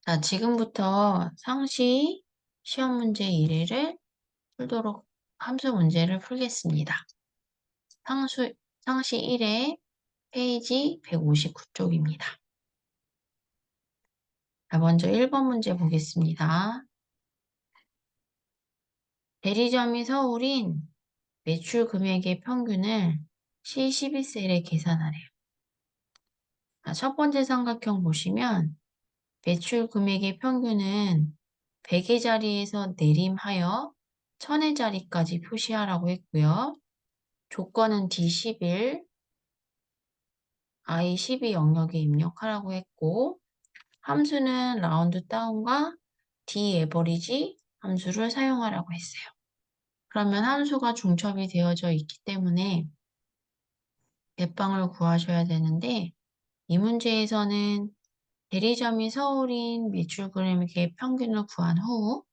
자, 지금부터 상시 시험 문제 1회를 풀도록 함수 문제를 풀겠습니다. 상시 1회 페이지 159쪽입니다. 자, 먼저 1번 문제 보겠습니다. 대리점이 서울인 매출 금액의 평균을 C12셀에 계산하래요. 자, 첫 번째 삼각형 보시면 매출 금액의 평균은 100의 자리에서 내림하여 1000의 자리까지 표시하라고 했고요. 조건은 D11, I12 영역에 입력하라고 했고, 함수는 라운드 다운과 D 에버리지 함수를 사용하라고 했어요. 그러면 함수가 중첩이 되어져 있기 때문에 대빵을 구하셔야 되는데, 이 문제에서는 대리점이 서울인 매출 금액의 평균을 구한 후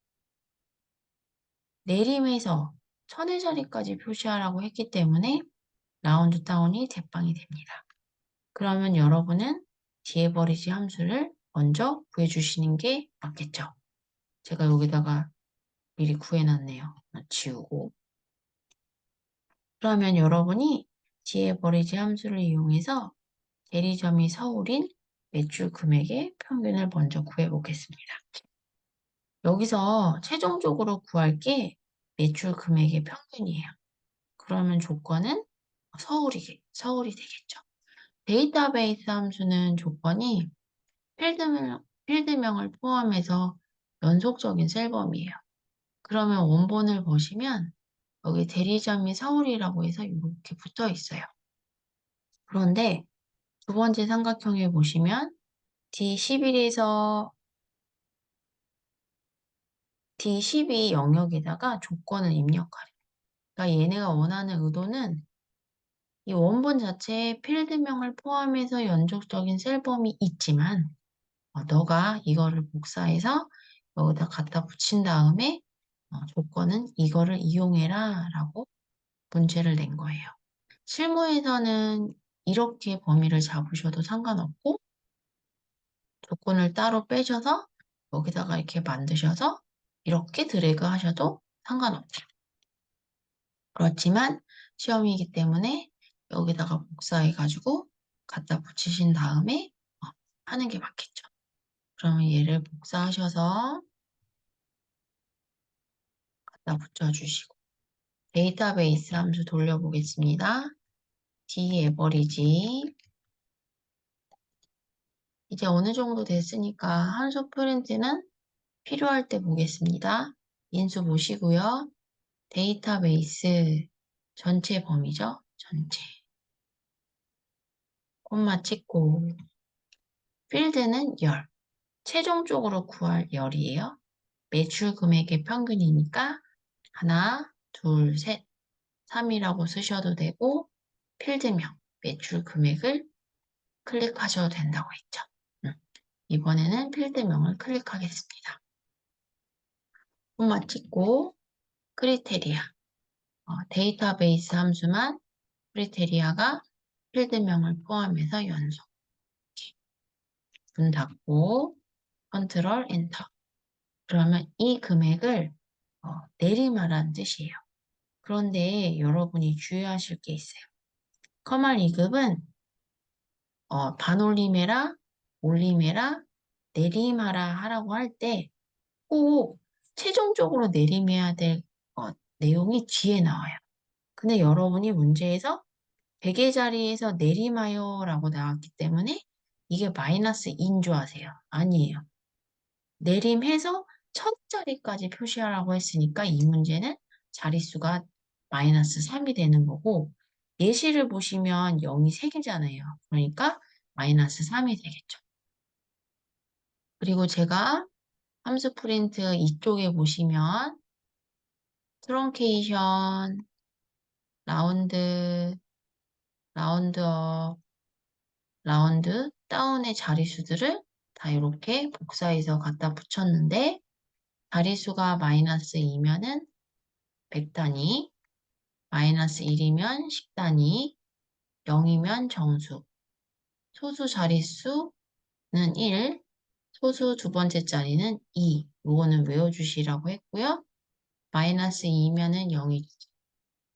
내림에서 1000의 자리까지 표시하라고 했기 때문에 라운드 다운이 대빵이 됩니다. 그러면 여러분은 디에버리지 함수를 먼저 구해주시는 게 맞겠죠? 제가 여기다가 미리 구해놨네요. 지우고. 그러면 여러분이 디에버리지 함수를 이용해서 대리점이 서울인 매출 금액의 평균을 먼저 구해보겠습니다. 여기서 최종적으로 구할 게 매출 금액의 평균이에요. 그러면 조건은 서울이 되겠죠. 데이터베이스 함수는 조건이 필드명을 포함해서 연속적인 셀범이에요. 그러면 원본을 보시면 여기 대리점이 서울이라고 해서 이렇게 붙어 있어요. 그런데 두 번째 삼각형에 보시면 D11에서 D12 영역에다가 조건을 입력하래요. 그러니까 얘네가 원하는 의도는 이 원본 자체에 필드명을 포함해서 연속적인 셀범이 있지만 너가 이거를 복사해서 여기다 갖다 붙인 다음에 조건은 이거를 이용해라 라고 문제를 낸 거예요. 실무에서는 이렇게 범위를 잡으셔도 상관없고 조건을 따로 빼셔서 여기다가 이렇게 만드셔서 이렇게 드래그 하셔도 상관없죠. 그렇지만 시험이기 때문에 여기다가 복사해가지고 갖다 붙이신 다음에 하는 게 맞겠죠. 그러면 얘를 복사하셔서 갖다 붙여주시고 데이터베이스 함수 돌려보겠습니다. D-average 이제 어느 정도 됐으니까 함수 프린트는 필요할 때 보겠습니다. 인수 보시고요. 데이터베이스 전체 범위죠. 전체. 콤마 찍고 필드는 열. 최종적으로 구할 열이에요. 매출 금액의 평균이니까 하나, 둘, 셋, 3이라고 쓰셔도 되고 필드명, 매출 금액을 클릭하셔도 된다고 했죠. 이번에는 필드명을 클릭하겠습니다. 콤마 찍고 크리테리아 데이터베이스 함수만 크리테리아가 필드명을 포함해서 연속 문 닫고 컨트롤 엔터 그러면 이 금액을 내림하라는 뜻이에요. 그런데 여러분이 주의하실 게 있어요. 커말 2급은 반올림해라, 올림해라, 내림하라 하라고 할 때 꼭 최종적으로 내림해야 될 내용이 뒤에 나와요. 근데 여러분이 문제에서 100의 자리에서 내림하여 라고 나왔기 때문에 이게 마이너스 2인 줄 아세요? 아니에요. 내림해서 1000자리까지 표시하라고 했으니까 이 문제는 자릿수가 마이너스 3이 되는 거고 예시를 보시면 0이 3개잖아요. 그러니까 마이너스 3이 되겠죠. 그리고 제가 함수 프린트 이쪽에 보시면 트렁케이션, 라운드, 라운드업, 라운드, 다운의 자릿수들을 다 이렇게 복사해서 갖다 붙였는데 자릿수가 마이너스 2면은 100단위, 마이너스 1이면 10단위, 0이면 정수, 소수 자릿수는 1, 소수 두 번째 자리는 2. 요거는 외워주시라고 했고요. 마이너스 2면은 0이,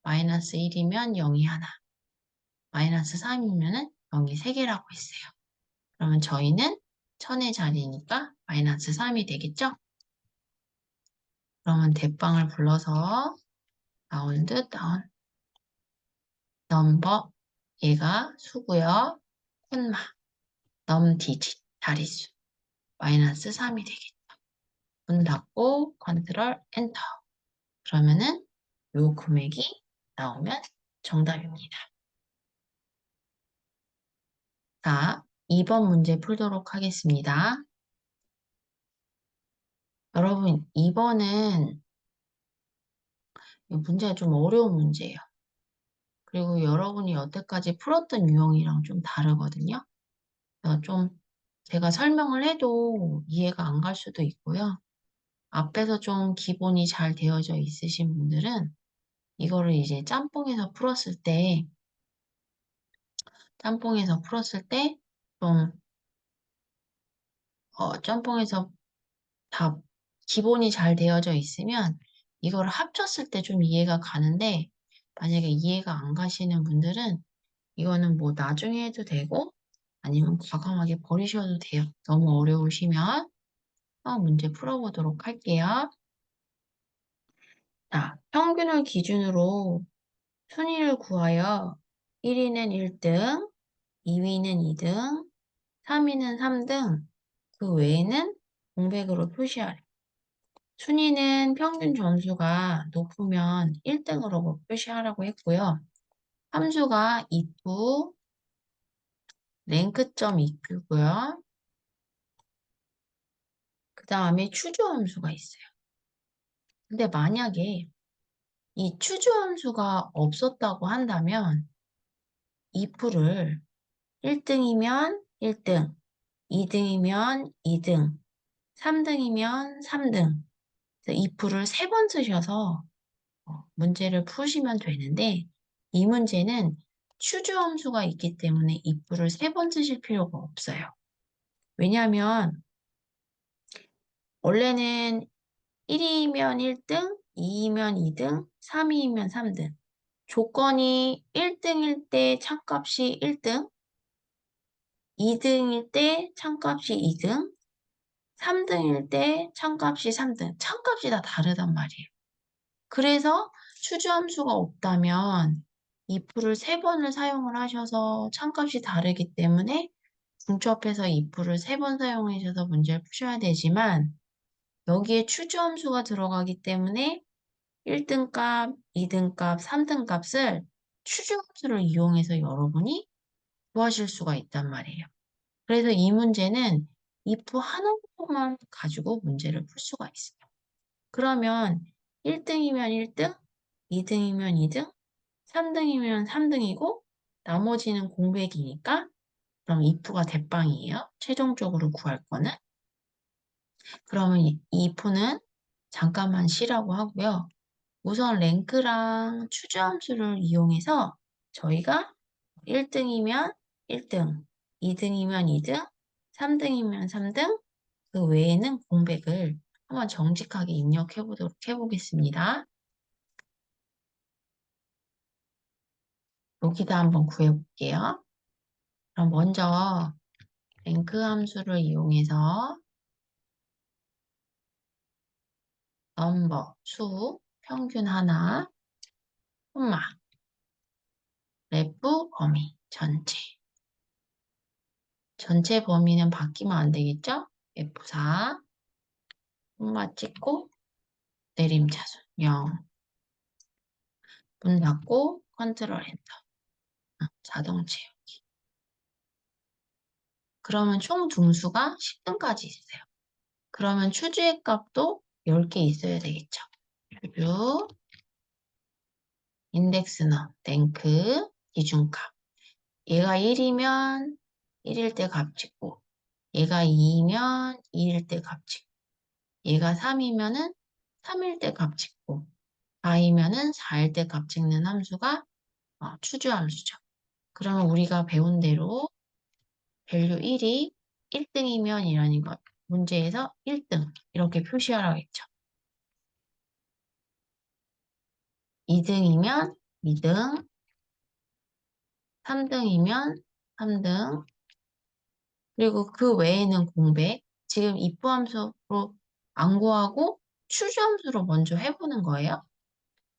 마이너스 1이면 0이 하나, 마이너스 3이면은 0이 3개라고 했어요. 그러면 저희는 1000의 자리니까 마이너스 3이 되겠죠? 그러면 대빵을 불러서 라운드 다운 넘버 얘가 수고요. 콤마 넘디짓 자릿수 마이너스 3이 되겠죠. 문 닫고 컨트롤 엔터. 그러면은 요 금액이 나오면 정답입니다. 자, 2번 문제 풀도록 하겠습니다. 여러분, 2번은 문제가 좀 어려운 문제예요. 그리고 여러분이 여태까지 풀었던 유형이랑 좀 다르거든요. 그래서 좀 제가 설명을 해도 이해가 안 갈 수도 있고요. 앞에서 좀 기본이 잘 되어져 있으신 분들은 이거를 이제 짬뽕에서 풀었을 때, 좀, 짬뽕에서 다 기본이 잘 되어져 있으면 이거를 합쳤을 때 좀 이해가 가는데, 만약에 이해가 안 가시는 분들은 이거는 뭐 나중에 해도 되고, 아니면 과감하게 버리셔도 돼요. 너무 어려우시면. 문제 풀어보도록 할게요. 자, 평균을 기준으로 순위를 구하여 1위는 1등, 2위는 2등, 3위는 3등, 그 외에는 공백으로 표시하래. 순위는 평균 점수가 높으면 1등으로 표시하라고 했고요. 함수가 eq, 랭크점 eq고요. 그 다음에 추주 함수가 있어요. 근데 만약에 이 추주 함수가 없었다고 한다면 if를 1등이면 1등, 2등이면 2등, 3등이면 3등. if를 3번 쓰셔서 문제를 푸시면 되는데 이 문제는 추주 함수가 있기 때문에 if를 3번 쓰실 필요가 없어요. 왜냐하면 원래는 1이면 1등, 2이면 2등, 3이면 3등. 조건이 1등일 때 참값이 1등, 2등일 때 참값이 2등, 3등일 때 참값이 3등. 참값이 다 다르단 말이에요. 그래서 추주함수가 없다면 if를 3번을 사용을 하셔서 참값이 다르기 때문에 중첩해서 if를 3번 사용하셔서 문제를 푸셔야 되지만 여기에 추주함수가 들어가기 때문에 1등 값, 2등 값, 3등 값을 추주함수를 이용해서 여러분이 구하실 수가 있단 말이에요. 그래서 이 문제는 if 하나만 가지고 문제를 풀 수가 있어요. 그러면 1등이면 1등, 2등이면 2등, 3등이면 3등이고 나머지는 공백이니까 그럼 if가 대빵이에요. 최종적으로 구할 거는. 그러면 이 if는 잠깐만 쉬라고 하고요. 우선 랭크랑 추주함수를 이용해서 저희가 1등이면 1등, 2등이면 2등, 3등이면 3등, 그 외에는 공백을 한번 정직하게 입력해 보도록 해보겠습니다. 여기다 한번 구해볼게요. 그럼 먼저 랭크 함수를 이용해서 넘버, 수, 평균 하나, 콤마, 래프 범위, 전체. 전체 범위는 바뀌면 안 되겠죠? F4, 콤마 찍고, 내림차순 0. 문 닫고, 컨트롤 엔터. 자동 채우기. 그러면 총 등수가 10등까지 있어요. 그러면 추주의 값도 10개 있어야 되겠죠. 추주, 인덱스너, 랭크, 기준값. 얘가 1이면 1일 때 값 찍고, 얘가 2이면 2일 때 값 찍고, 얘가 3이면은 3일 때 값 찍고, 4이면은 4일 때 값 찍는 함수가 추주 함수죠. 그러면 우리가 배운 대로 밸류 1이 1등이면 이라는 것, 문제에서 1등 이렇게 표시하라고 했죠. 2등이면 2등, 3등이면 3등, 그리고 그 외에는 공백. 지금 입부함수로 안 구하고 추주함수로 먼저 해보는 거예요.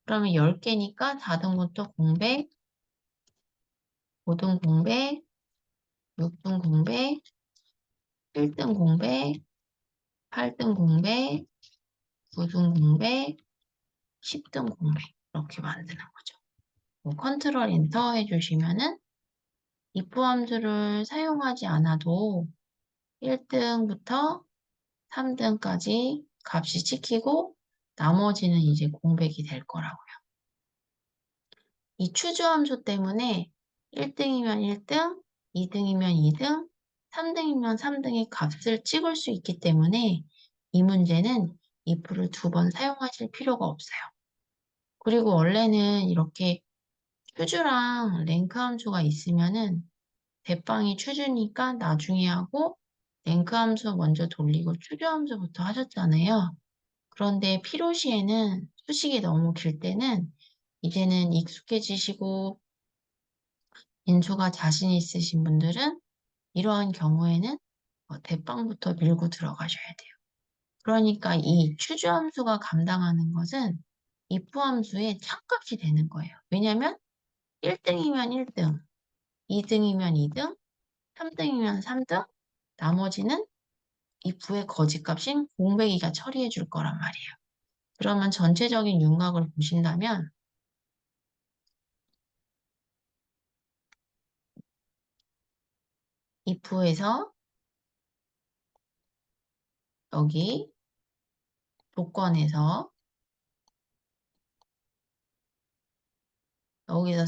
그러면 10개니까 4등부터 공백, 5등 공백, 6등 공백, 7등 공백, 8등 공백, 9등 공백, 10등 공백 이렇게 만드는 거죠. 뭐 컨트롤 엔터 해주시면은 if 함수를 사용하지 않아도 1등부터 3등까지 값이 찍히고 나머지는 이제 공백이 될 거라고요. 이 추주 함수 때문에 1등이면 1등, 2등이면 2등, 3등이면 3등의 값을 찍을 수 있기 때문에 이 문제는 if를 2번 사용하실 필요가 없어요. 그리고 원래는 이렇게 추주랑 랭크 함수가 있으면은 대빵이 추주니까 나중에 하고 랭크 함수 먼저 돌리고 추주 함수부터 하셨잖아요. 그런데 필요시에는 수식이 너무 길 때는 이제는 익숙해지시고 인수가 자신 있으신 분들은 이러한 경우에는 대빵부터 밀고 들어가셔야 돼요. 그러니까 이 추주 함수가 감당하는 것은 if 함수의 참값이 되는 거예요. 왜냐하면 1등이면 1등, 2등이면 2등, 3등이면 3등, 나머지는 if의 거짓값인 공백이가 처리해 줄 거란 말이에요. 그러면 전체적인 윤곽을 보신다면 if에서 여기 조건에서 여기서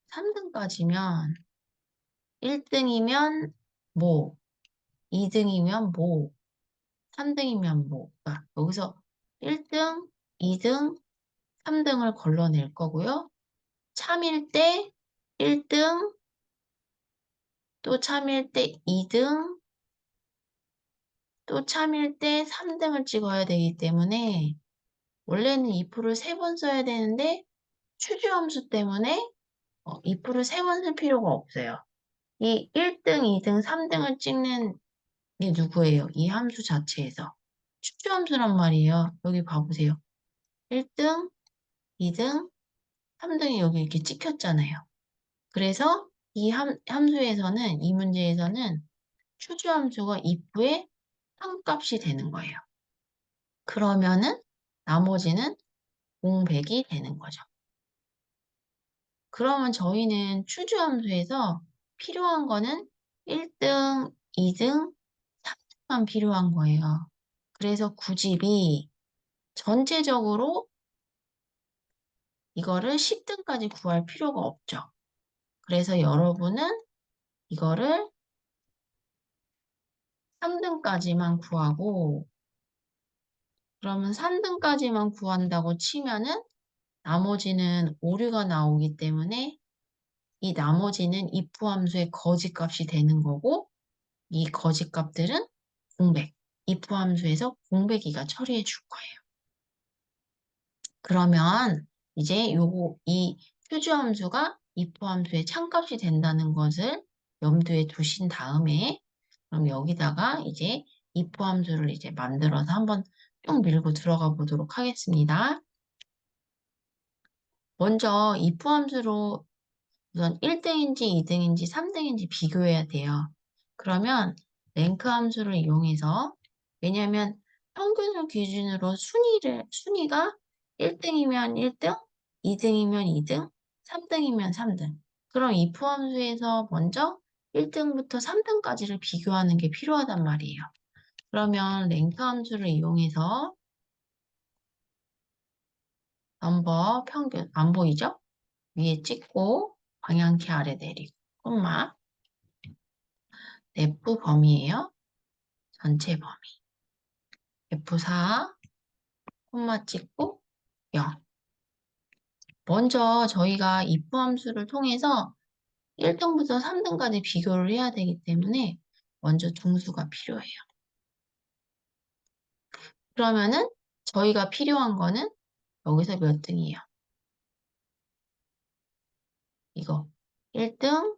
3등까지면 1등이면 뭐, 2등이면 뭐, 3등이면 뭐. 그러니까 여기서 1등, 2등, 3등을 걸러낼 거고요. 참일 때 1등, 또 참일 때 2등, 또 참일 때 3등을 찍어야 되기 때문에 원래는 if를 3번 써야 되는데 추주함수 때문에 if를 3번 쓸 필요가 없어요. 이 1등, 2등, 3등을 찍는 게 누구예요? 이 함수 자체에서. 추주함수란 말이에요. 여기 봐보세요. 1등, 2등, 3등이 여기 이렇게 찍혔잖아요. 그래서 이 함수에서는, 이 문제에서는 추주함수가 if의 한 값이 되는 거예요. 그러면은 나머지는 공백이 되는 거죠. 그러면 저희는 추주함수에서 필요한 거는 1등, 2등, 3등만 필요한 거예요. 그래서 구집이 전체적으로 이거를 10등까지 구할 필요가 없죠. 그래서 여러분은 이거를 3등까지만 구하고 그러면 3등까지만 구한다고 치면은 나머지는 오류가 나오기 때문에 이 나머지는 if 함수의 거짓값이 되는 거고 이 거짓값들은 공백, if 함수에서 공백이가 처리해 줄 거예요. 그러면 이제 이 표주 함수가 if 함수의 참값이 된다는 것을 염두에 두신 다음에 그럼 여기다가 이제 if 함수를 이제 만들어서 한번 쭉 밀고 들어가 보도록 하겠습니다. 먼저 if 함수로 우선 1등인지 2등인지 3등인지 비교해야 돼요. 그러면 랭크 함수를 이용해서 왜냐하면 평균을 기준으로 순위가 1등이면 1등, 2등이면 2등, 3등이면 3등. 그럼 if 함수에서 먼저 1등부터 3등까지를 비교하는 게 필요하단 말이에요. 그러면 랭크 함수를 이용해서 넘버 평균 안 보이죠? 위에 찍고 방향키 아래 내리고 콤마 f 범위예요. 전체 범위. F4, 콤마 찍고 0. 먼저 저희가 if 함수를 통해서 1등부터 3등까지 비교를 해야 되기 때문에 먼저 등수가 필요해요. 그러면은 저희가 필요한 거는 여기서 몇 등이에요? 이거 1등,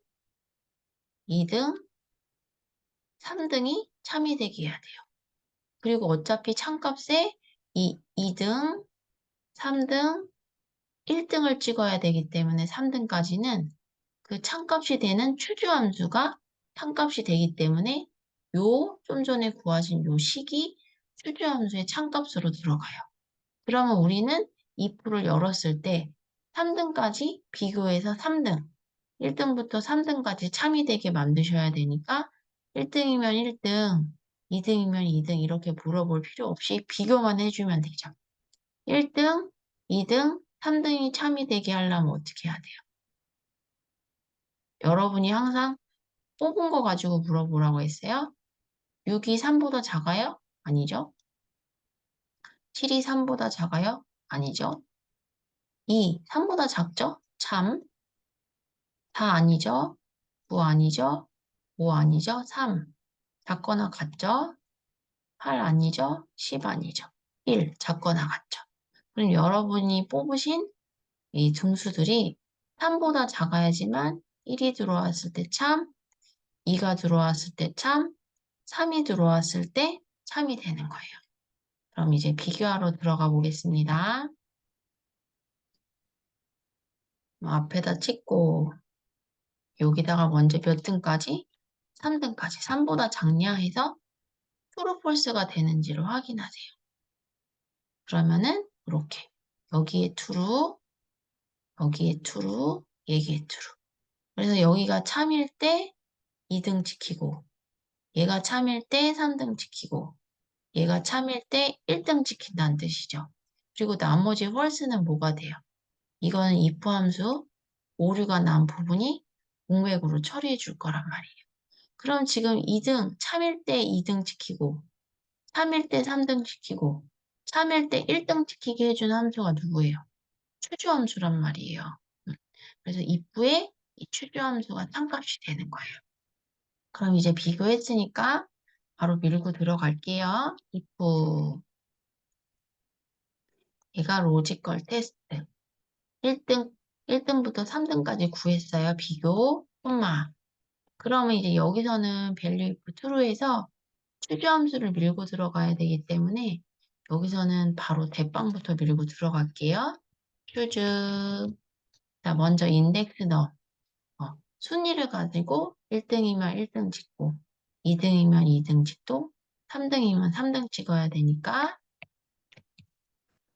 2등, 3등이 참이되게 해야 돼요. 그리고 어차피 참값에 2등, 3등, 1등을 찍어야 되기 때문에 3등까지는 그 참값이 되는 추주함수가 참값이 되기 때문에 요 좀 전에 구하신 요 식이 추주함수의 참값으로 들어가요. 그러면 우리는 if를 열었을 때 3등까지 비교해서 3등, 1등부터 3등까지 참이 되게 만드셔야 되니까 1등이면 1등, 2등이면 2등 이렇게 물어볼 필요 없이 비교만 해주면 되죠. 1등, 2등, 3등이 참이 되게 하려면 어떻게 해야 돼요? 여러분이 항상 뽑은 거 가지고 물어보라고 했어요. 6이 3보다 작아요? 아니죠. 7이 3보다 작아요? 아니죠. 2, 3보다 작죠? 참. 4 아니죠. 9 아니죠. 5 아니죠. 3. 작거나 같죠? 8 아니죠. 10 아니죠. 1 작거나 같죠. 그럼 여러분이 뽑으신 이 등수들이 3보다 작아야지만 1이 들어왔을 때 참, 2가 들어왔을 때 참, 3이 들어왔을 때 참이 되는 거예요. 그럼 이제 비교하러 들어가 보겠습니다. 앞에다 찍고 여기다가 먼저 몇 등까지? 3등까지. 3보다 작냐 해서 true, false가 되는지를 확인하세요. 그러면은 이렇게 여기에 true, 여기에 true, 얘기에 true. 그래서 여기가 참일 때 2등 지키고 얘가 참일 때 3등 지키고 얘가 참일 때 1등 지킨다는 뜻이죠. 그리고 나머지 false는 뭐가 돼요? 이거는 if 함수 오류가 난 부분이 공백으로 처리해 줄 거란 말이에요. 그럼 지금 2등, 참일 때 2등 지키고, 참일 때 3등 지키고, 참일 때 1등 지키게 해준 함수가 누구예요? 추주함수란 말이에요. 그래서 if에 이 추주함수가 딴값이 되는 거예요. 그럼 이제 비교했으니까 바로 밀고 들어갈게요. if 얘가 로지컬 테스트 1등, 1등부터 3등까지 구했어요. 비교, 콤마. 그러면 이제 여기서는 value if true에서 추주함수를 밀고 들어가야 되기 때문에 여기서는 바로 대빵부터 밀고 들어갈게요. 추주. 자, 먼저 인덱스 넣어. 순위를 가지고 1등이면 1등 찍고 2등이면 2등 찍고 3등이면 3등 찍어야 되니까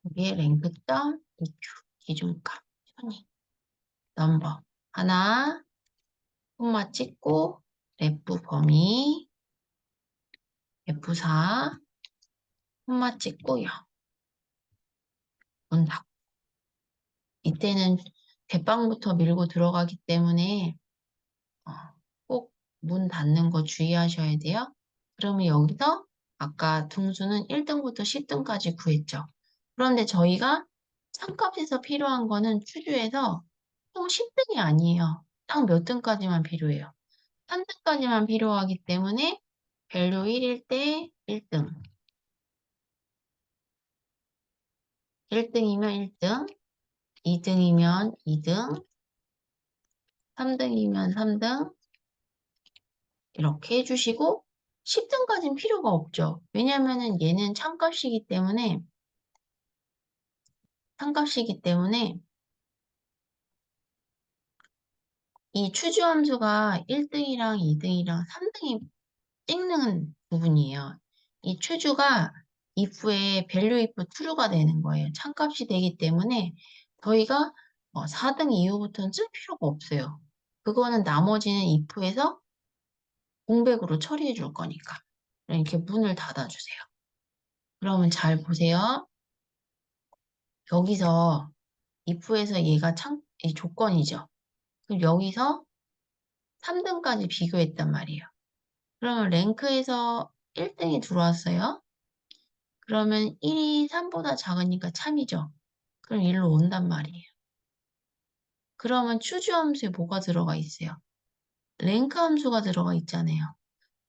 여기에 랭크.eq 기준값 순위 넘버 하나 콤마 찍고 ref 범위 F4 콤마 찍고요. 문 닫고 이때는 대빵부터 밀고 들어가기 때문에 꼭 문 닫는 거 주의하셔야 돼요. 그러면 여기서 아까 등수는 1등부터 10등까지 구했죠. 그런데 저희가 참값에서 필요한 거는 추주에서 총 10등이 아니에요. 딱 몇 등까지만 필요해요. 3등까지만 필요하기 때문에 밸류 1일 때 1등, 1등이면 1등, 2등이면 2등, 3등이면 3등 이렇게 해주시고 10등까지는 필요가 없죠. 왜냐면은 얘는 참값이기 때문에 이 추주함수가 1등이랑 2등이랑 3등이 찍는 부분이에요. 이 추주가 if에 value if true가 되는 거예요. 참값이 되기 때문에 저희가 4등 이후부터는 쓸 필요가 없어요. 그거는 나머지는 if에서 공백으로 처리해 줄 거니까. 이렇게 문을 닫아주세요. 그러면 잘 보세요. 여기서 if에서 얘가 이 조건이죠. 그럼 여기서 3등까지 비교했단 말이에요. 그러면 랭크에서 1등이 들어왔어요. 그러면 1이 3보다 작으니까 참이죠. 그럼 1로 온단 말이에요. 그러면 추주 함수에 뭐가 들어가 있어요? 랭크 함수가 들어가 있잖아요.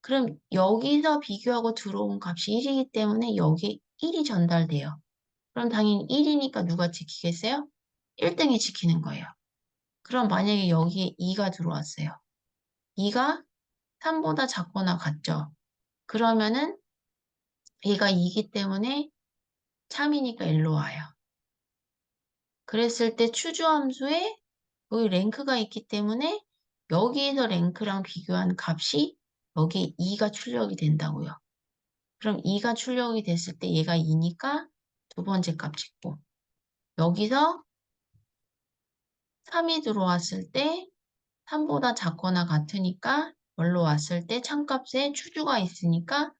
그럼 여기서 비교하고 들어온 값이 1이기 때문에 여기 1이 전달돼요. 그럼 당연히 1이니까 누가 지키겠어요? 1등이 지키는 거예요. 그럼 만약에 여기에 2가 들어왔어요. 2가 3보다 작거나 같죠? 그러면은 얘가 2기 때문에 3이니까 일로 와요. 그랬을 때 추주함수에 여기 랭크가 있기 때문에 여기에서 랭크랑 비교한 값이 여기 2가 출력이 된다고요. 그럼 2가 출력이 됐을 때 얘가 2니까 두 번째 값 찍고 여기서 3이 들어왔을 때 3보다 작거나 같으니까 열로 왔을 때 참값에 추주가 있으니까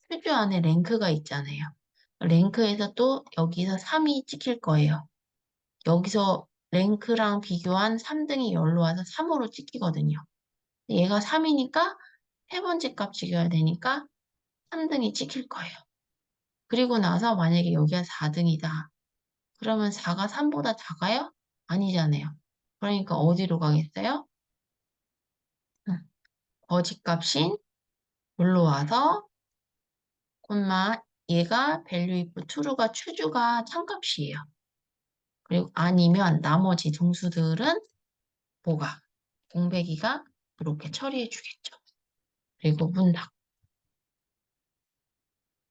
추주 안에 랭크가 있잖아요. 랭크에서 또 여기서 3이 찍힐 거예요. 여기서 랭크랑 비교한 3등이 열로 와서 3으로 찍히거든요. 얘가 3이니까 세 번째 값 찍어야 되니까 3등이 찍힐 거예요. 그리고 나서 만약에 여기가 4등이다. 그러면 4가 3보다 작아요? 아니잖아요. 그러니까 어디로 가겠어요? 거짓값인 올라와서 콤마 얘가 value if true가 추주가 참값이에요. 그리고 아니면 나머지 등수들은 뭐가? 공백이가 이렇게 처리해 주겠죠. 그리고 문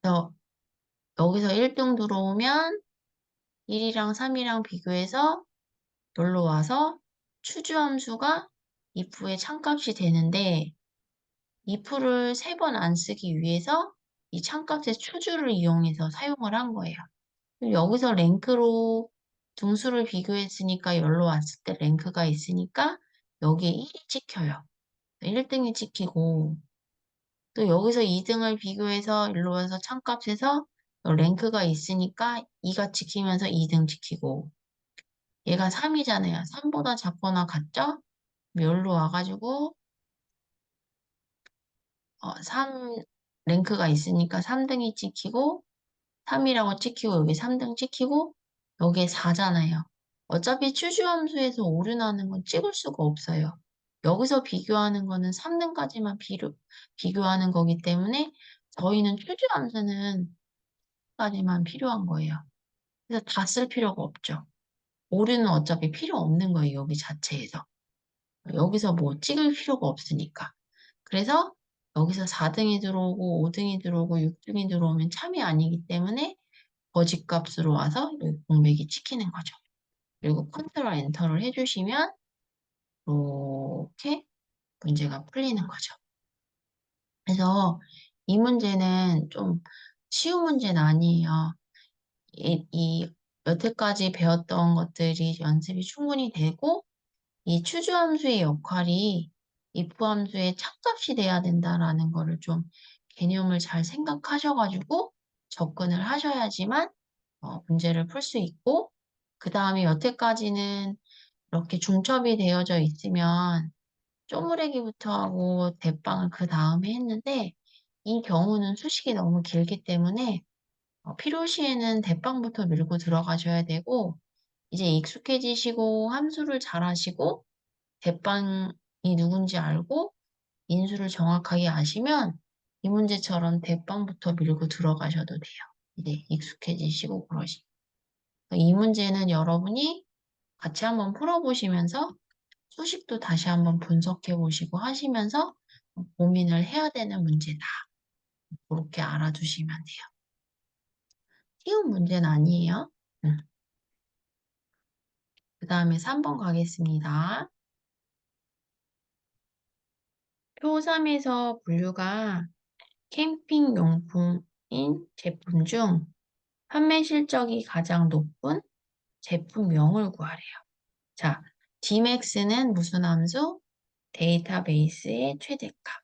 닫고 여기서 1등 들어오면 1이랑 3이랑 비교해서 놀러 와서 추주함수가 if의 참값이 되는데 if를 3번 안 쓰기 위해서 이 참값의 추주를 이용해서 사용을 한 거예요. 여기서 랭크로 등수를 비교했으니까 열로 왔을 때 랭크가 있으니까 여기에 1이 찍혀요. 1등이 찍히고 또 여기서 2등을 비교해서 일로 와서 참값에서 랭크가 있으니까 2가 찍히면서 2등 찍히고 얘가 3이잖아요. 3보다 작거나 같죠? 여기로 와가지고 3 랭크가 있으니까 3등이 찍히고 3이라고 찍히고 여기 3등 찍히고 여기에 4잖아요. 어차피 추주함수에서 오류 나는 건 찍을 수가 없어요. 여기서 비교하는 거는 3등까지만 비교하는 거기 때문에 저희는 추주함수는 까지만 필요한 거예요. 그래서 다 쓸 필요가 없죠. 오류는 어차피 필요 없는 거예요. 여기 자체에서. 여기서 뭐 찍을 필요가 없으니까. 그래서 여기서 4등이 들어오고 5등이 들어오고 6등이 들어오면 참이 아니기 때문에 거짓값으로 와서 여기 공백이 찍히는 거죠. 그리고 컨트롤 엔터를 해주시면 이렇게 문제가 풀리는 거죠. 그래서 이 문제는 좀 쉬운 문제는 아니에요. 이 여태까지 배웠던 것들이 연습이 충분히 되고 이 추주함수의 역할이 if 함수의 참값이 돼야 된다라는 거를 좀 개념을 잘 생각하셔가지고 접근을 하셔야지만 문제를 풀 수 있고 그 다음에 여태까지는 이렇게 중첩이 되어져 있으면 쪼무레기부터 하고 대빵을 그 다음에 했는데 이 경우는 수식이 너무 길기 때문에 필요시에는 대빵부터 밀고 들어가셔야 되고 이제 익숙해지시고 함수를 잘 하시고 대빵이 누군지 알고 인수를 정확하게 아시면 이 문제처럼 대빵부터 밀고 들어가셔도 돼요. 이제 익숙해지시고 그러시고. 이 문제는 여러분이 같이 한번 풀어보시면서 수식도 다시 한번 분석해 보시고 하시면서 고민을 해야 되는 문제다. 그렇게 알아두시면 돼요. 쉬운 문제는 아니에요. 그 다음에 3번 가겠습니다. 표 3에서 분류가 캠핑용품인 제품 중 판매 실적이 가장 높은 제품명을 구하래요. 자, Dmax는 무슨 함수? 데이터베이스의 최대값.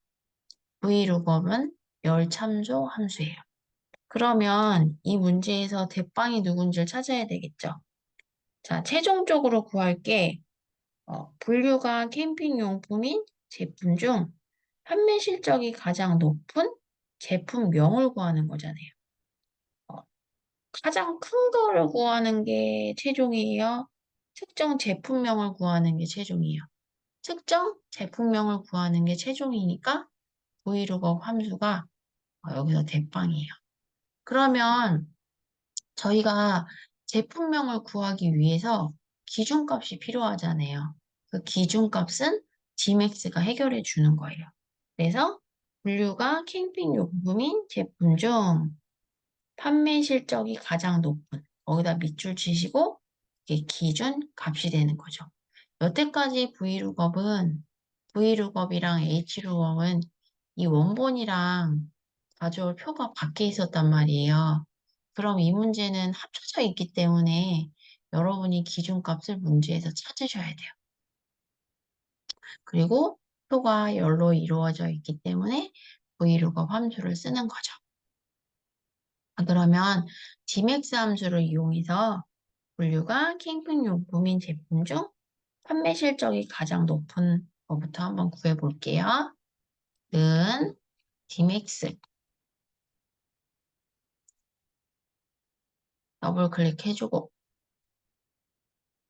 Vlookup은 열참조 함수예요. 그러면 이 문제에서 대빵이 누군지를 찾아야 되겠죠. 자, 최종적으로 구할게 분류가 캠핑용품인 제품 중 판매 실적이 가장 높은 제품명을 구하는 거잖아요. 어, 가장 큰 거를 구하는 게 최종이에요. 특정 제품명을 구하는 게 최종이에요. 특정 제품명을 구하는 게 최종이니까 브이로그 함수가 여기서 대빵이에요. 그러면 저희가 제품명을 구하기 위해서 기준값이 필요하잖아요. 그 기준값은 Gmax가 해결해 주는 거예요. 그래서 분류가 캠핑용품인 제품 중 판매 실적이 가장 높은, 거기다 밑줄 치시고 이게 기준 값이 되는 거죠. 여태까지 V룩업이랑 H룩업은 이 원본이랑 가져올 표가 밖에 있었단 말이에요. 그럼 이 문제는 합쳐져 있기 때문에 여러분이 기준값을 문제에서 찾으셔야 돼요. 그리고 표가 열로 이루어져 있기 때문에 V룩업 함수를 쓰는 거죠. 그러면 Gmax 함수를 이용해서 분류가 캠핑용품인 제품 중 판매 실적이 가장 높은 거부터 한번 구해볼게요. 는 Gmax 더블 클릭해주고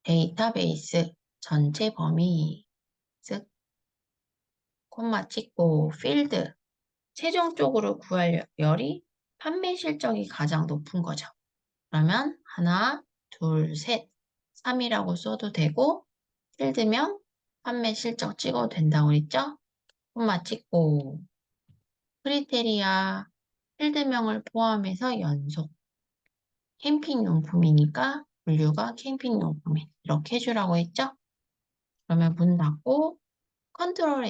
데이터베이스 전체 범위 쓱 콤마 찍고 필드 최종적으로 구할 열이 판매 실적이 가장 높은 거죠. 그러면 하나, 둘, 셋, 3이라고 써도 되고 필드명 판매 실적 찍어도 된다고 그랬죠? 콤마 찍고 크리테리아 필드명을 포함해서 연속 캠핑용품이니까 분류가 캠핑용품이 이렇게 해주라고 했죠? 그러면 문 닫고 컨트롤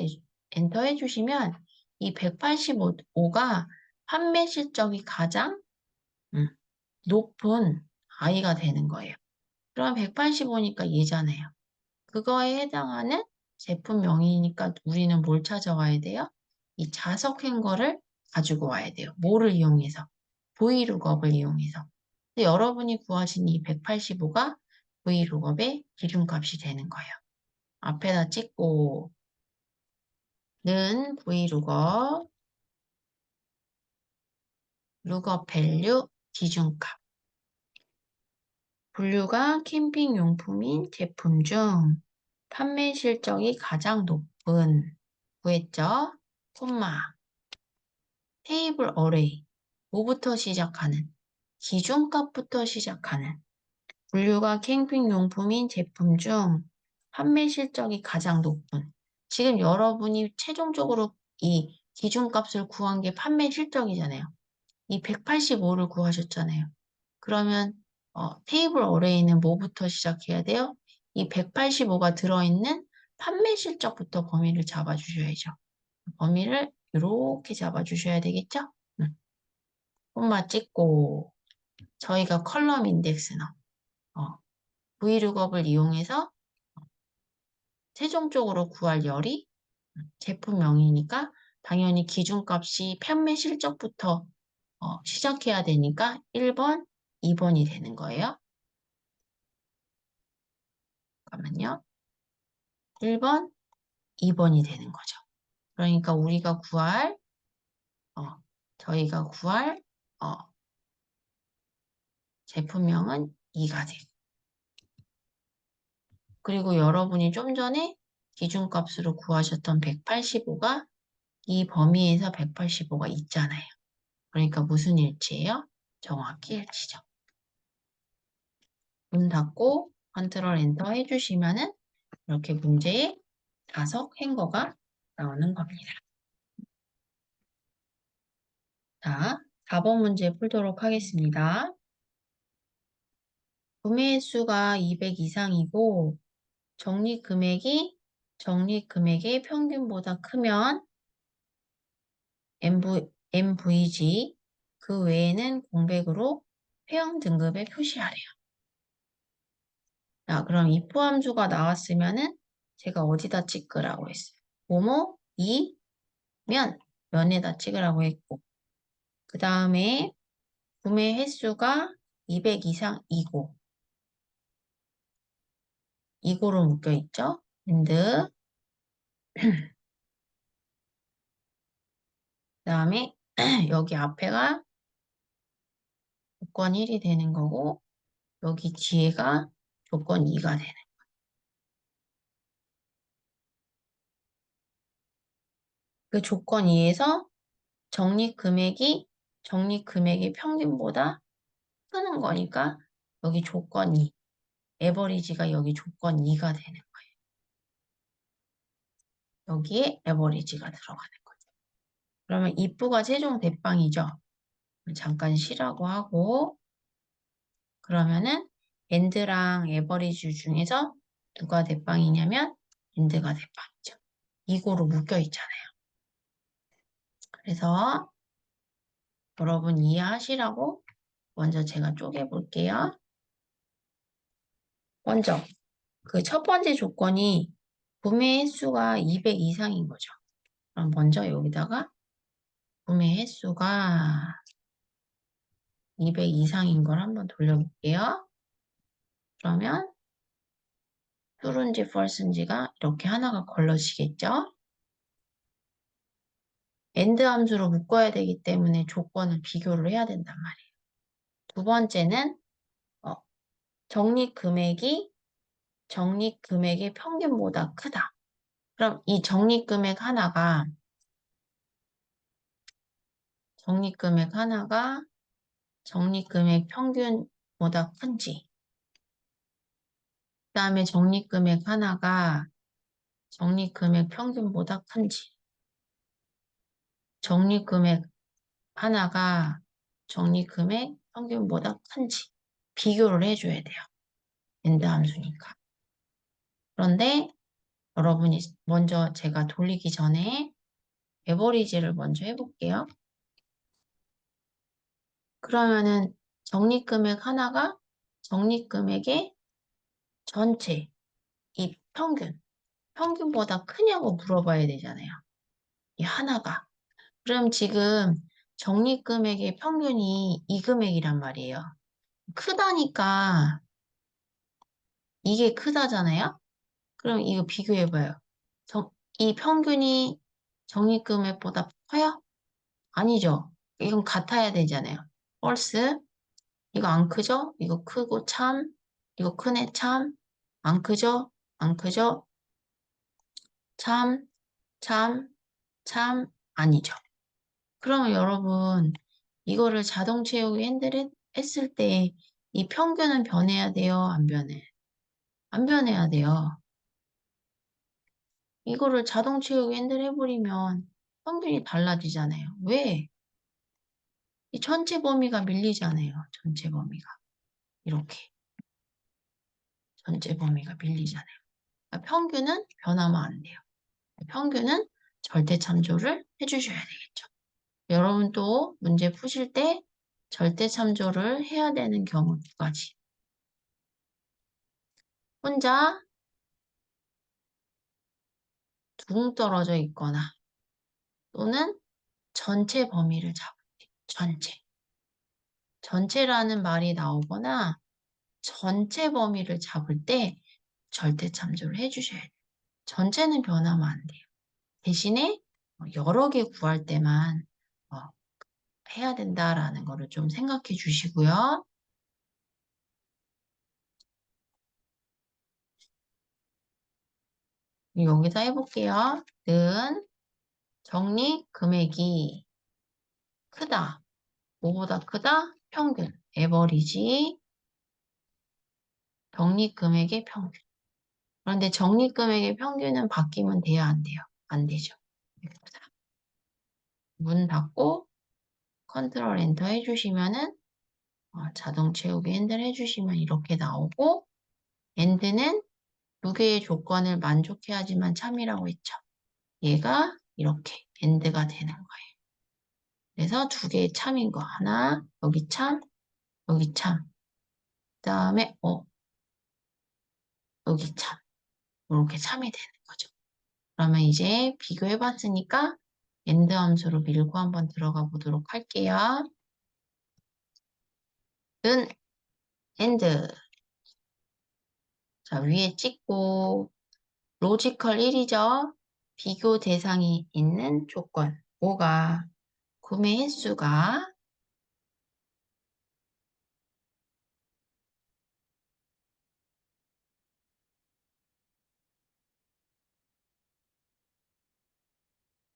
엔터 해주시면 이 185가 판매 실적이 가장 높은 아이가 되는 거예요. 그럼 185니까 얘잖아요. 그거에 해당하는 제품명이니까 우리는 뭘 찾아와야 돼요? 이 자석 행거를 가지고 와야 돼요. 뭐를 이용해서? 브이룩업을 이용해서. 근데 여러분이 구하신 이 185가 브이룩업의 기준값이 되는 거예요. 앞에다 찍고 는 브이룩업 룩업 밸류 기준값 분류가 캠핑용품인 제품 중 판매 실적이 가장 높은 구했죠? 콤마 테이블 어레이 뭐부터 시작하는 기준값부터 시작하는 분류가 캠핑용품인 제품 중 판매 실적이 가장 높은 지금 여러분이 최종적으로 이 기준값을 구한 게 판매 실적이잖아요. 이 185를 구하셨잖아요. 그러면 테이블 어레이는 뭐부터 시작해야 돼요? 이 185가 들어있는 판매 실적부터 범위를 잡아주셔야죠. 범위를 이렇게 잡아주셔야 되겠죠? 콤마 찍고 저희가 컬럼 인덱스 어, V룩업을 이용해서 최종적으로 구할 열이 제품명이니까 당연히 기준값이 판매 실적부터 시작해야 되니까 1번, 2번이 되는 거예요. 잠깐만요. 1번, 2번이 되는 거죠. 그러니까 어, 저희가 구할 어, 제품명은 2가 돼요. 그리고 여러분이 좀 전에 기준값으로 구하셨던 185가 이 범위에서 185가 있잖아요. 그러니까 무슨 일치예요? 정확히 일치죠. 문 닫고 컨트롤 엔터 해주시면은 이렇게 문제에 자석 행거가 나오는 겁니다. 자, 4번 문제 풀도록 하겠습니다. 구매 횟수가 200 이상이고 적립금액의 평균보다 크면 MVG 그 외에는 공백으로 회원 등급에 표시하래요. 자, 그럼 if 함수가 나왔으면은 제가 어디다 찍으라고 했어요? 뭐뭐, 면에다 찍으라고 했고 그 다음에 구매 횟수가 200 이상이고 이고로 묶여 있죠? and 그 다음에 여기 앞에가 조건 1이 되는 거고 여기 뒤에가 조건 2가 되는 그 조건 2에서 적립금액이 평균보다 쓰는 거니까 여기 조건 2, 에버리지가 여기 조건 2가 되는 거예요. 여기에 에버리지가 들어가는 거죠. 그러면 if가 최종 대빵이죠. 잠깐 쉬라고 하고 그러면은 end랑 에버리지 중에서 누가 대빵이냐면 end가 대빵이죠. 이거로 묶여 있잖아요. 그래서 여러분 이해하시라고 먼저 제가 쪼개볼게요. 먼저 그 첫 번째 조건이 구매 횟수가 200 이상인 거죠. 그럼 먼저 여기다가 구매 횟수가 200 이상인 걸 한번 돌려볼게요. 그러면 true인지 false인지가 이렇게 하나가 걸러지겠죠? end 함수로 묶어야 되기 때문에 조건을 비교를 해야 된단 말이에요. 두 번째는 어, 적립금액의 평균보다 크다. 그럼 이 적립금액 평균보다 큰지, 그 다음에 적립금액 하나가 적립금액 평균보다 큰지, 적립금액 하나가 적립금액 평균보다 큰지 비교를 해줘야 돼요. 엔드 함수니까. 그런데 여러분이 먼저 제가 돌리기 전에 에버리지를 먼저 해볼게요. 그러면은 적립금액 하나가 적립금액의 전체, 이 평균보다 크냐고 물어봐야 되잖아요. 이 하나가. 그럼 지금 적립금액의 평균이 이 금액이란 말이에요. 크다니까 이게 크다잖아요? 그럼 이거 비교해봐요. 이 평균이 적립금액보다 커요? 아니죠. 이건 같아야 되잖아요. false. 이거 안 크죠? 이거 크고 참. 이거 크네 참. 안 크죠? 안 크죠? 참, 참, 참. 아니죠. 그러면 여러분, 이거를 자동 채우기 핸들 했을 때 이 평균은 변해야 돼요? 안 변해? 안 변해야 돼요. 이거를 자동 채우기 핸들 해버리면 평균이 달라지잖아요. 왜? 이 전체 범위가 밀리잖아요. 전체 범위가. 이렇게. 전체 범위가 밀리잖아요. 그러니까 평균은 변하면 안 돼요. 평균은 절대 참조를 해주셔야 되겠죠. 여러분 또 문제 푸실 때 절대 참조를 해야 되는 경우 두 가지. 혼자 둥 떨어져 있거나 또는 전체 범위를 잡을 때, 전체라는 말이 나오거나 전체 범위를 잡을 때 절대 참조를 해주셔야 돼요. 전체는 변하면 안 돼요. 대신에 여러 개 구할 때만 어, 해야 된다라는 거를 좀 생각해 주시고요. 여기다 해볼게요. 는 적립 금액이 크다. 뭐보다 크다? 평균. 에버리지 적립 금액의 평균. 그런데 적립 금액의 평균은 바뀌면 돼요? 안 돼요? 안 되죠. 문 닫고 컨트롤 엔터 해주시면은 자동 채우기 핸들 해주시면 이렇게 나오고 엔드는 두 개의 조건을 만족해야지만 참이라고 했죠. 얘가 이렇게 엔드가 되는 거예요. 그래서 두 개의 참인 거 하나 여기 참 여기 참 그다음에 여기 참 이렇게 참이 되는 거죠. 그러면 이제 비교해봤으니까 엔드 함수로 밀고 한번 들어가 보도록 할게요. 는 엔드 자 위에 찍고 로지컬 1이죠. 비교 대상이 있는 조건 뭐가 구매 횟수가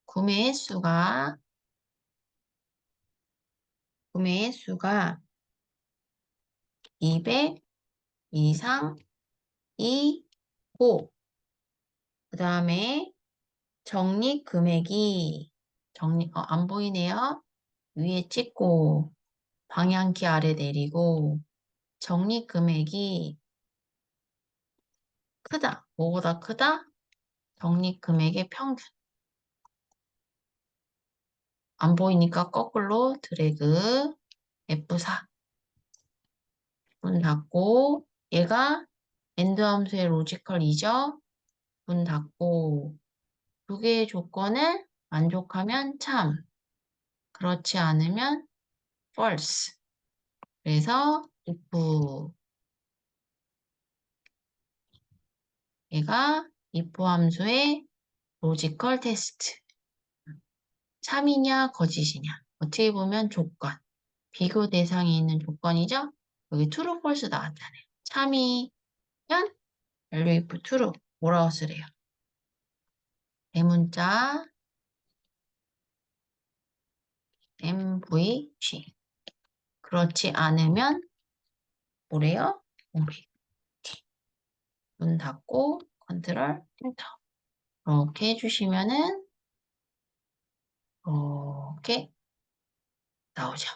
구매 횟수가 구매 횟수가 200 이상 2 고. 그 다음에 적립 금액이 안 보이네요. 위에 찍고 방향키 아래 내리고 적립 금액이 크다. 뭐보다 크다? 적립 금액의 평균. 안 보이니까 거꾸로 드래그 F4. 문 닫고 얘가 엔드 함수의 로지컬이죠. 문 닫고 두 개의 조건을 만족하면 참, 그렇지 않으면 false. 그래서 if 얘가 if 함수의 로지컬 테스트. 참이냐 거짓이냐. 어떻게 보면 조건. 비교 대상에 있는 조건이죠. 여기 true, false 나왔잖아요. 참이면 value if true. 뭐라고 쓰래요? 대문자 MVG. 그렇지 않으면 뭐래요? 오리. 문 닫고 컨트롤 엔터. 이렇게 해주시면은 이렇게 나오죠.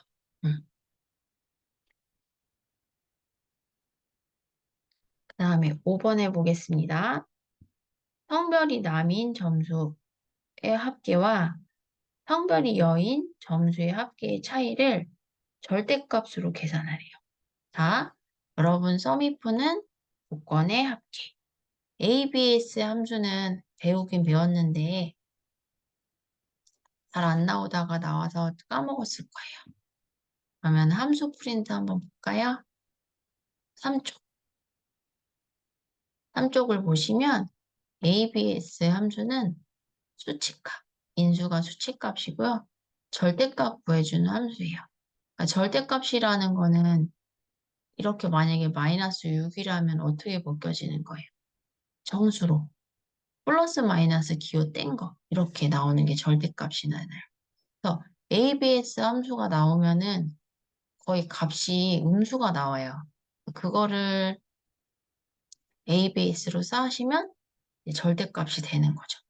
그 다음에 5번 해보겠습니다. 성별이 남인 점수의 합계와 성별이 여인 점수의 합계의 차이를 절대값으로 계산하래요. 자, 여러분 sumif는 조건의 합계. ABS 함수는 배우긴 배웠는데 잘 안 나오다가 나와서 까먹었을 거예요. 그러면 함수 프린트 한번 볼까요? 3쪽. 3쪽을 보시면 ABS 함수는 수치값, 인수가 수치값이고요. 절대값 구해주는 함수예요. 그러니까 절대값이라는 거는 이렇게 만약에 마이너스 6이라면 어떻게 바뀌어지는 거예요? 정수로. 플러스 마이너스 기호 뗀 거. 이렇게 나오는 게 절대값이 나요. 그래서 ABS 함수가 나오면은 거의 값이 음수가 나와요. 그거를 ABS로 쌓으시면 절대값이 되는 거죠.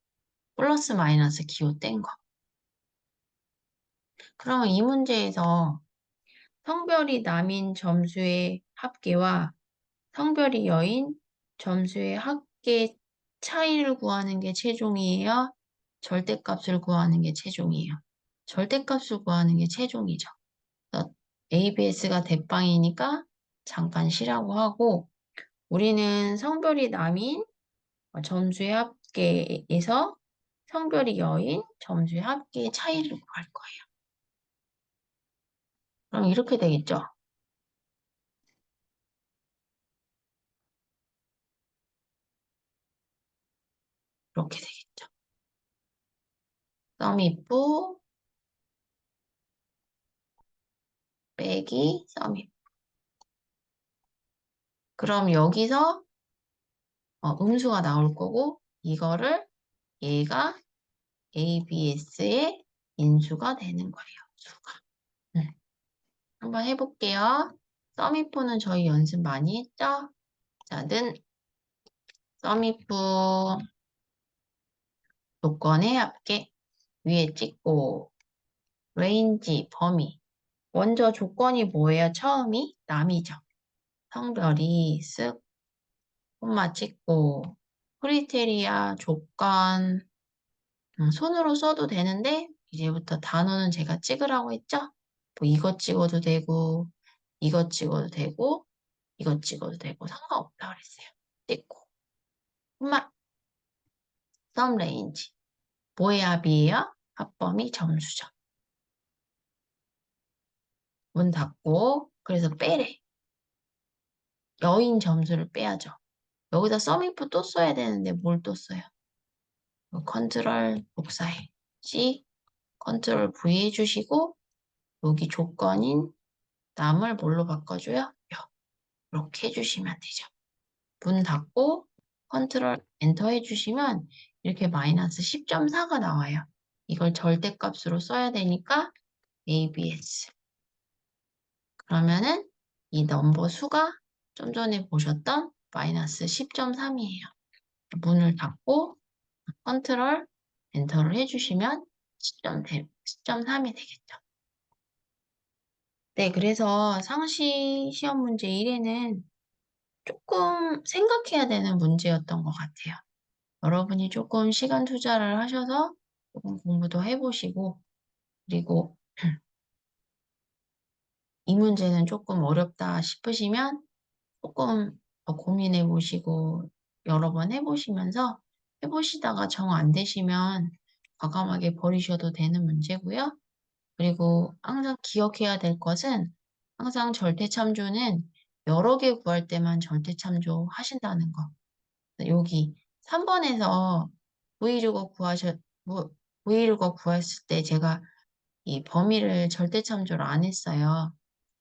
플러스 마이너스 기호 뗀 거. 그러면 이 문제에서 성별이 남인 점수의 합계와 성별이 여인 점수의 합계 차이를 구하는 게 최종이에요? 절대값을 구하는 게 최종이에요. 절대값을 구하는 게 최종이죠. 그래서 ABS가 대빵이니까 잠깐 쉬라고 하고 우리는 성별이 남인 점수의 합계에서 성별이 여인 점수의 합계의 차이를 구할 거예요. 그럼 이렇게 되겠죠? 이렇게 되겠죠. 썸이프 빼기 썸이프. 그럼 여기서 음수가 나올 거고 이거를 얘가 ABS의 인수가 되는 거예요. 수가. 한번 해볼게요. 썸이프는 저희 연습 많이 했죠? 자, 는 썸이프 조건의 합계 위에 찍고 레인지 범위 먼저 조건이 뭐예요? 처음이 남이죠. 성별이 쓱 콤마 찍고 크리테리아 조건 손으로 써도 되는데 이제부터 단어는 제가 찍으라고 했죠? 뭐 이것 찍어도 되고 이것 찍어도 되고 이것 찍어도 되고 상관없다 그랬어요. 찍고 콤마 썸 레인지 뭐의 합이에요? 합범위 점수죠. 문 닫고 그래서 빼래. 여인 점수를 빼야죠. 여기다 썸이프 또 써야 되는데 뭘 또 써요? 컨트롤 복사해. C 컨트롤 V 해주시고 여기 조건인 남을 뭘로 바꿔줘요? 여. 이렇게 해주시면 되죠. 문 닫고 컨트롤 엔터 해주시면 이렇게 마이너스 10.4가 나와요. 이걸 절대값으로 써야 되니까 ABS. 그러면은 이 넘버 수가 좀 전에 보셨던 마이너스 10.3이에요. 문을 닫고 컨트롤 엔터를 해주시면 10.3이 되겠죠. 네, 그래서 상시 시험 문제 1에는 조금 생각해야 되는 문제였던 것 같아요. 여러분이 조금 시간 투자를 하셔서 조금 공부도 해보시고, 그리고 이 문제는 조금 어렵다 싶으시면 조금 더 고민해 보시고 여러 번 해보시면서 해보시다가 정 안 되시면 과감하게 버리셔도 되는 문제고요. 그리고 항상 기억해야 될 것은 항상 절대참조는 여러 개 구할 때만 절대참조 하신다는 거. 여기 3번에서 V루거 V루거 구했을 때 제가 이 범위를 절대참조를 안 했어요.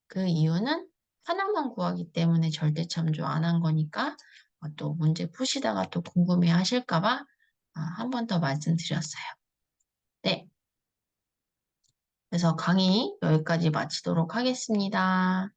그 이유는 하나만 구하기 때문에 절대참조 안 한 거니까 또 문제 푸시다가 또 궁금해 하실까 봐 한 번 더 말씀드렸어요. 네. 그래서 강의 여기까지 마치도록 하겠습니다.